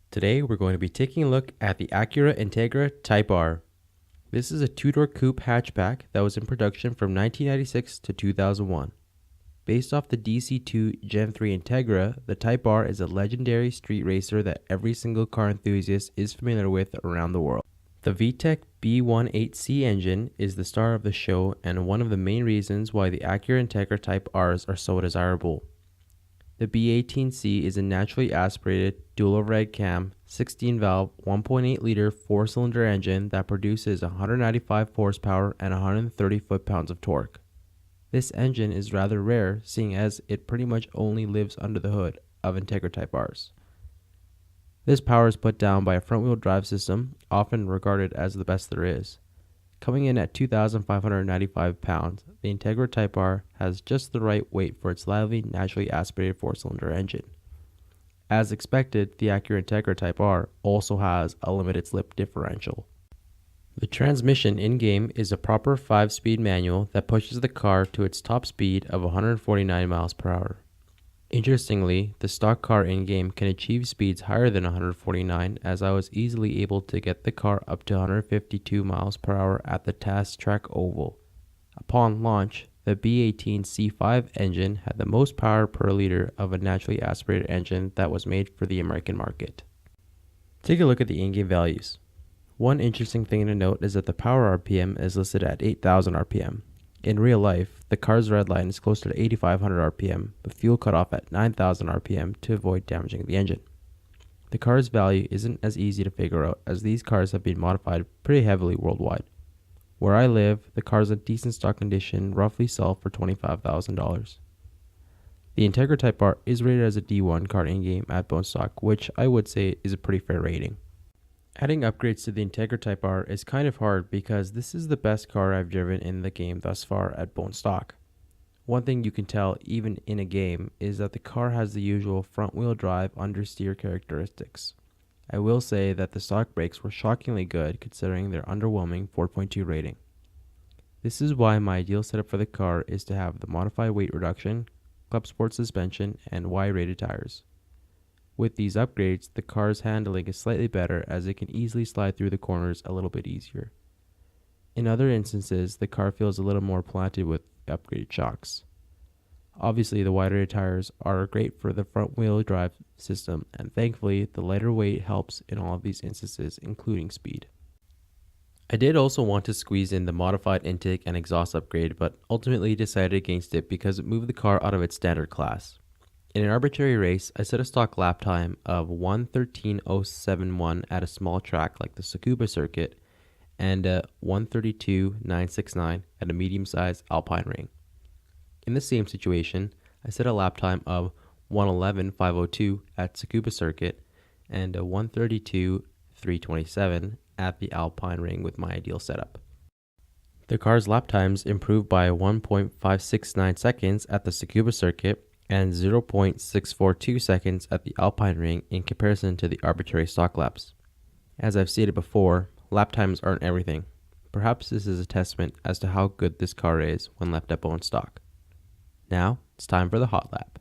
Today we're going to be taking a look at the Acura Integra Type R. This is a two-door coupe hatchback that was in production from 1996 to 2001. Based off the DC2 Gen 3 Integra, the Type R is a legendary street racer that every single car enthusiast is familiar with around the world. The VTEC B18C engine is the star of the show and one of the main reasons why the Acura Integra Type Rs are so desirable. The B18C is a naturally aspirated, dual overhead cam, 16-valve, 1.8-liter 4-cylinder engine that produces 195 horsepower and 130 foot-pounds of torque. This engine is rather rare, seeing as it pretty much only lives under the hood of Integra Type Rs. This power is put down by a front-wheel drive system, often regarded as the best there is. Coming in at 2,595 pounds, the Integra Type R has just the right weight for its lively, naturally aspirated 4-cylinder engine. As expected, the Acura Integra Type R also has a limited slip differential. The transmission in-game is a proper 5-speed manual that pushes the car to its top speed of 149 miles per hour. Interestingly, the stock car in-game can achieve speeds higher than 149, as I was easily able to get the car up to 152 miles per hour at the Test Track Oval. Upon launch, the B18C5 engine had the most power per liter of a naturally aspirated engine that was made for the American market. Take a look at the in-game values. One interesting thing to note is that the power RPM is listed at 8,000 RPM. In real life, the car's red line is closer to 8,500 RPM, but fuel cut off at 9,000 RPM to avoid damaging the engine. The car's value isn't as easy to figure out, as these cars have been modified pretty heavily worldwide. Where I live, the cars in decent stock condition roughly sell for $25,000. The Integra Type R is rated as a D1 car in-game at bone stock, which I would say is a pretty fair rating. Adding upgrades to the Integra Type R is kind of hard because this is the best car I've driven in the game thus far at bone stock. One thing you can tell even in a game is that the car has the usual front-wheel drive understeer characteristics. I will say that the stock brakes were shockingly good considering their underwhelming 4.2 rating. This is why my ideal setup for the car is to have the modified weight reduction, club sport suspension, and Y-rated tires. With these upgrades, the car's handling is slightly better as it can easily slide through the corners a little bit easier. In other instances, the car feels a little more planted with upgraded shocks. Obviously, the wider tires are great for the front-wheel drive system, and thankfully, the lighter weight helps in all of these instances, including speed. I did also want to squeeze in the modified intake and exhaust upgrade, but ultimately decided against it because it moved the car out of its standard class. In an arbitrary race, I set a stock lap time of 1:13.071 at a small track like the Tsukuba circuit and 1:32.969 at a medium-sized Alpine ring. In the same situation, I set a lap time of 1:11.502 at Tsukuba circuit and 1:32.327 at the Alpine ring with my ideal setup. The car's lap times improved by 1.569 seconds at the Tsukuba circuit and 0.642 seconds at the Alpine ring in comparison to the arbitrary stock laps. As I've stated before, lap times aren't everything. Perhaps this is a testament as to how good this car is when left at bone stock. Now, it's time for the hot lap.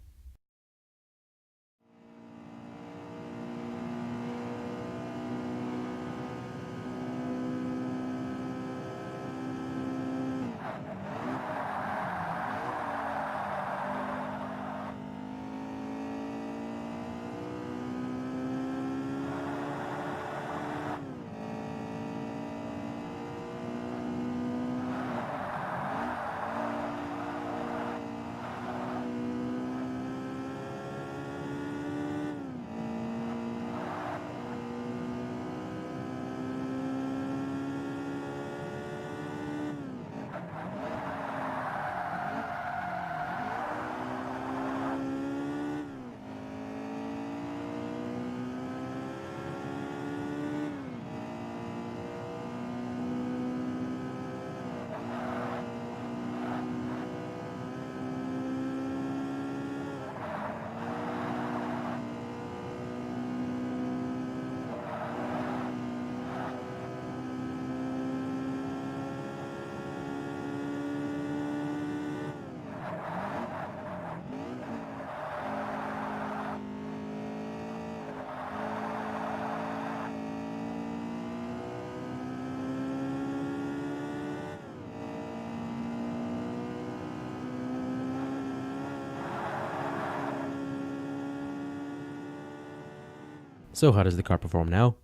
So how does the car perform now?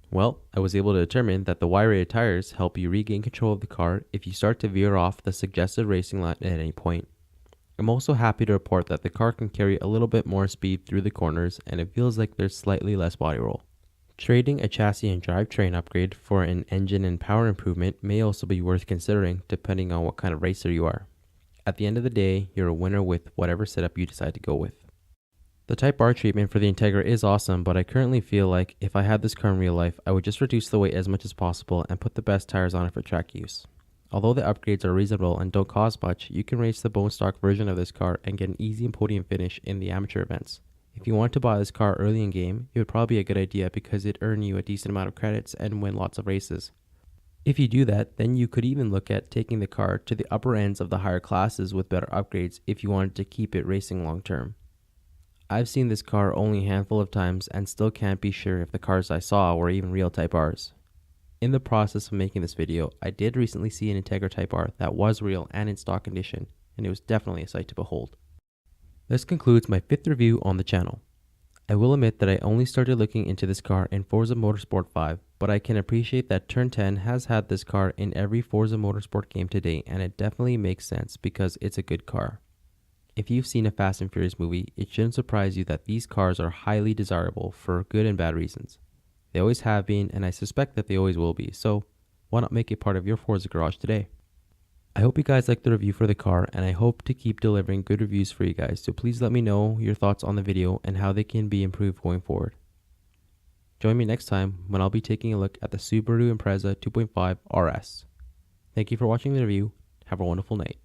Well, I was able to determine that the Y-rated tires help you regain control of the car if you start to veer off the suggested racing line at any point. I'm also happy to report that the car can carry a little bit more speed through the corners and it feels like there's slightly less body roll. Trading a chassis and drivetrain upgrade for an engine and power improvement may also be worth considering depending on what kind of racer you are. At the end of the day, you're a winner with whatever setup you decide to go with. The Type R treatment for the Integra is awesome, but I currently feel like if I had this car in real life, I would just reduce the weight as much as possible and put the best tires on it for track use. Although the upgrades are reasonable and don't cost much, you can race the bone stock version of this car and get an easy podium finish in the amateur events. If you want to buy this car early in game, it would probably be a good idea because it'd earn you a decent amount of credits and win lots of races. If you do that, then you could even look at taking the car to the upper ends of the higher classes with better upgrades if you wanted to keep it racing long term. I've seen this car only a handful of times and still can't be sure if the cars I saw were even real Type Rs. In the process of making this video, I did recently see an Integra Type R that was real and in stock condition, and it was definitely a sight to behold. This concludes my 5th review on the channel. I will admit that I only started looking into this car in Forza Motorsport 5, but I can appreciate that Turn 10 has had this car in every Forza Motorsport game to date, and it definitely makes sense because it's a good car. If you've seen a Fast and Furious movie, it shouldn't surprise you that these cars are highly desirable for good and bad reasons. They always have been, and I suspect that they always will be, so why not make it part of your Forza garage today? I hope you guys liked the review for the car, and I hope to keep delivering good reviews for you guys, so please let me know your thoughts on the video and how they can be improved going forward. Join me next time when I'll be taking a look at the Subaru Impreza 2.5 RS. Thank you for watching the review. Have a wonderful night.